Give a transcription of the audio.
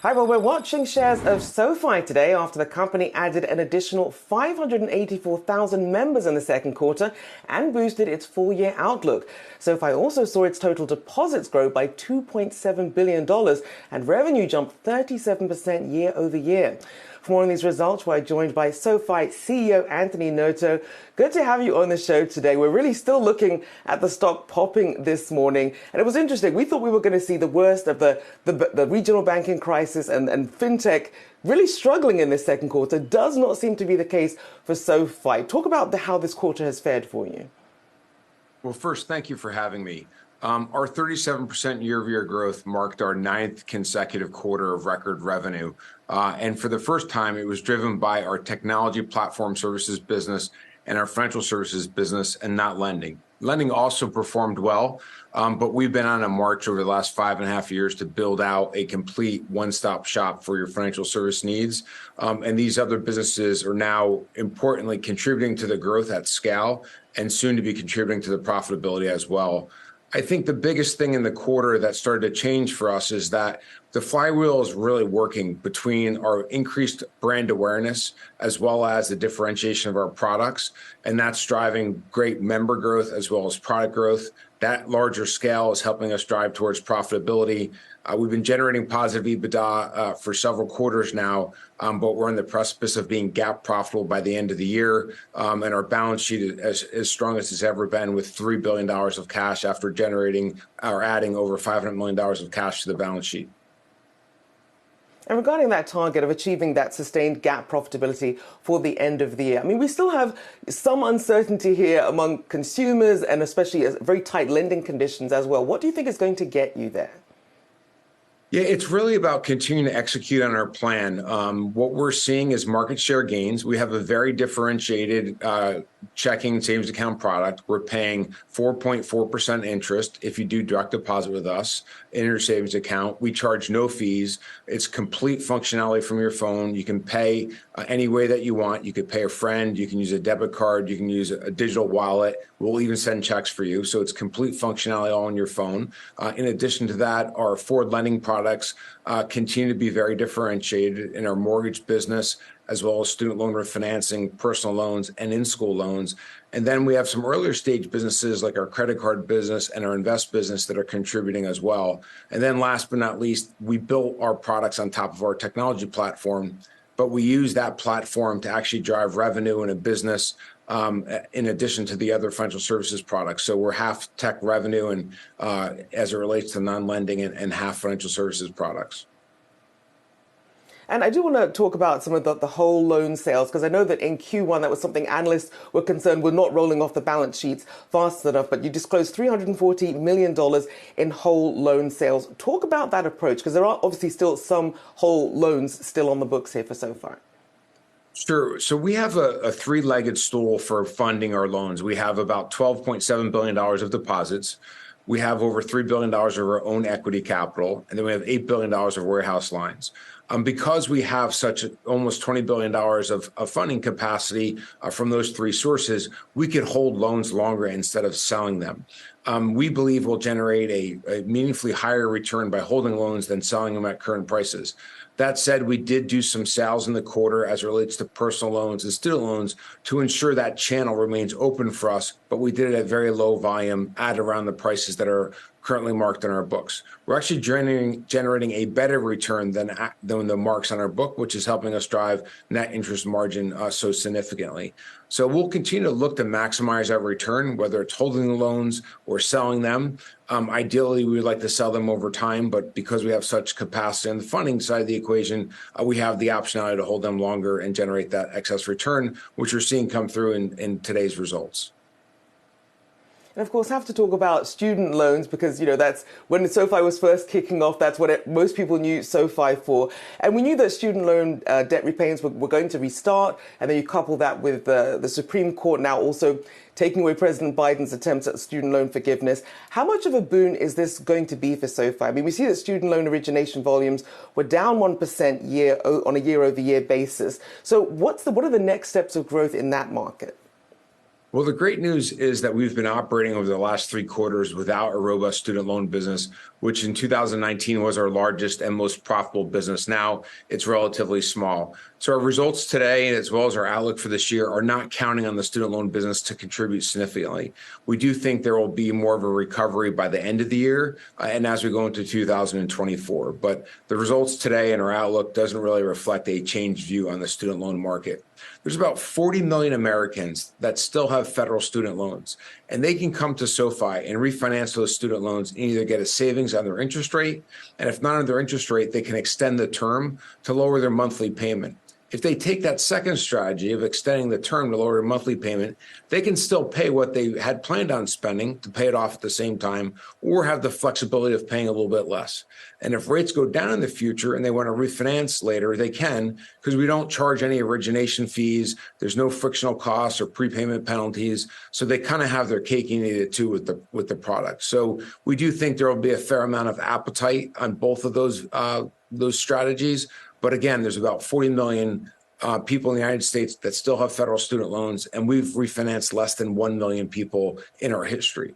Hi, well, we're watching shares of SoFi today after the company added an additional 584,000 members in the second quarter and boosted its full-year outlook. SoFi also saw its total deposits grow by $2.7 billion and revenue jump 37% year over year. For more on these results, we're joined by SoFi CEO Anthony Noto. Good to have you on the show today. We're really still looking at the stock popping this morning. And it was interesting. We thought we were going to see the worst of the regional banking crisis and fintech really struggling in this second quarter. Does not seem to be the case for SoFi. Talk about how this quarter has fared for you. Well, first, thank you for having me. Our 37% year-over-year growth marked our 9th consecutive quarter of record revenue. And for the first time, it was driven by our technology platform services business and our financial services business and not lending. Lending also performed well, but we've been on a march over the last 5.5 years to build out a complete one-stop shop for your financial service needs. And these other businesses are now importantly contributing to the growth at scale and soon to be contributing to the profitability as well. I think the biggest thing in the quarter that started to change for us is that the flywheel is really working between our increased brand awareness as well as the differentiation of our products. And that's driving great member growth as well as product growth. That larger scale is helping us drive towards profitability. We've been generating positive EBITDA for several quarters now, but we're on the precipice of being GAAP profitable by the end of the year. And our balance sheet is as strong as it's ever been, with $3 billion of cash after generating or adding over $500 million of cash to the balance sheet. And regarding that target of achieving that sustained GAAP profitability for the end of the year, I mean, we still have some uncertainty here among consumers and especially very tight lending conditions as well. What do you think is going to get you there? Yeah, it's really about continuing to execute on our plan. What we're seeing is market share gains. We have a very differentiated checking and savings account product. We're paying 4.4% interest if you do direct deposit with us in your savings account. We charge no fees. It's complete functionality from your phone. You can pay any way that you want. You could pay a friend. You can use a debit card. You can use a digital wallet. We'll even send checks for you. So it's complete functionality all on your phone. In addition to that, our forward lending products continue to be very differentiated in our mortgage business, as well as student loan refinancing, personal loans, and in-school loans. And then we have some earlier stage businesses like our credit card business and our invest business that are contributing as well. And then last but not least, we built our products on top of our technology platform, but we use that platform to actually drive revenue in a business in addition to the other financial services products. So we're half tech revenue and as it relates to non-lending and half financial services products. And I do want to talk about some of the whole loan sales, because I know that in Q1, that was something analysts were concerned we're not rolling off the balance sheets fast enough, but you disclosed $340 million in whole loan sales. Talk about that approach, because there are obviously still some whole loans still on the books here for SoFi. Sure. So we have a three-legged stool for funding our loans. We have about $12.7 billion of deposits. We have over $3 billion of our own equity capital, and then we have $8 billion of warehouse lines. Because we have such almost $20 billion of funding capacity from those three sources, we could hold loans longer instead of selling them. We believe we'll generate a meaningfully higher return by holding loans than selling them at current prices. That said, we did do some sales in the quarter as it relates to personal loans and student loans to ensure that channel remains open for us, but we did it at very low volume at around the prices that are currently marked on our books. We're actually generating a better return than the marks on our book, which is helping us drive net interest margin so significantly. So we'll continue to look to maximize our return, whether it's holding the loans or selling them. Ideally, we would like to sell them over time, but because we have such capacity on the funding side of the equation, we have the optionality to hold them longer and generate that excess return, which we're seeing come through in today's results. And of course, have to talk about student loans, because, you know, that's when SoFi was first kicking off. That's what most people knew SoFi for. And we knew that student loan debt repayments were going to restart. And then you couple that with the Supreme Court now also taking away President Biden's attempts at student loan forgiveness. How much of a boon is this going to be for SoFi? I mean, we see that student loan origination volumes were down 1% on a year-over-year basis. So what are the next steps of growth in that market? Well, the great news is that we've been operating over the last 3 quarters without a robust student loan business, which in 2019 was our largest and most profitable business. Now it's relatively small. So our results today, as well as our outlook for this year, are not counting on the student loan business to contribute significantly. We do think there will be more of a recovery by the end of the year and as we go into 2024. But the results today and our outlook doesn't really reflect a changed view on the student loan market. There's about 40 million Americans that still have federal student loans, and they can come to SoFi and refinance those student loans and either get a savings on their interest rate, and if not on their interest rate, they can extend the term to lower their monthly payment. If they take that second strategy of extending the term to lower their monthly payment, they can still pay what they had planned on spending to pay it off at the same time, or have the flexibility of paying a little bit less. And if rates go down in the future and they want to refinance later, they can, because we don't charge any origination fees. There's no frictional costs or prepayment penalties. So they kind of have their cake and eat it too with the product. So we do think there will be a fair amount of appetite on both of those strategies. But again, there's about 40 million people in the United States that still have federal student loans, and we've refinanced less than 1 million people in our history.